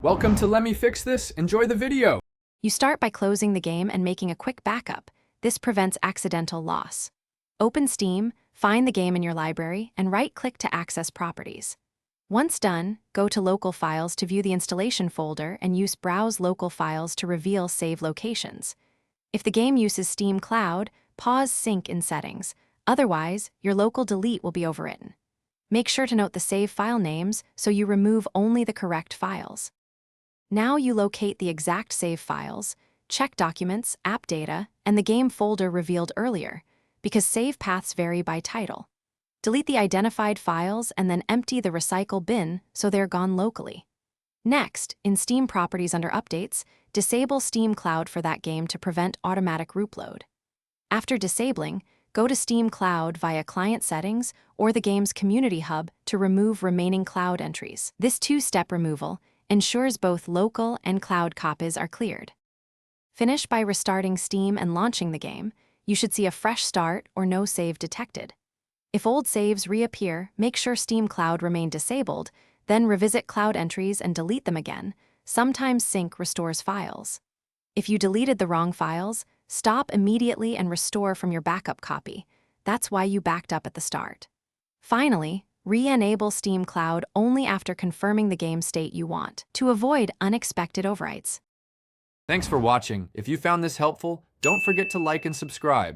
Welcome to Let Me Fix This. Enjoy the video. You start by closing the game and making a quick backup. This prevents accidental loss. Open Steam, find the game in your library, and right-click to access properties. Once done, go to Local Files to view the installation folder and use Browse Local Files to reveal save locations. If the game uses Steam Cloud, pause Sync in Settings. Otherwise, your local delete will be overwritten. Make sure to note the save file names so you remove only the correct files. Now you locate the exact save files, check Documents, App Data, and the game folder revealed earlier, because save paths vary by title. Delete the identified files and then empty the recycle bin so they're gone locally. Next, in Steam Properties under Updates, disable Steam Cloud for that game to prevent automatic root load. After disabling, go to Steam Cloud via Client Settings or the game's Community Hub to remove remaining cloud entries. This two-step removal ensures both local and cloud copies are cleared. Finish by restarting Steam and launching the game. You should see a fresh start or no save detected. If old saves reappear, make sure Steam Cloud remain disabled, then revisit cloud entries and delete them again. Sometimes sync restores files. If you deleted the wrong files, stop immediately and restore from your backup copy. That's why you backed up at the start. Finally, re-enable Steam Cloud only after confirming the game state you want, to avoid unexpected overwrites. Thanks for watching. If you found this helpful, don't forget to like and subscribe.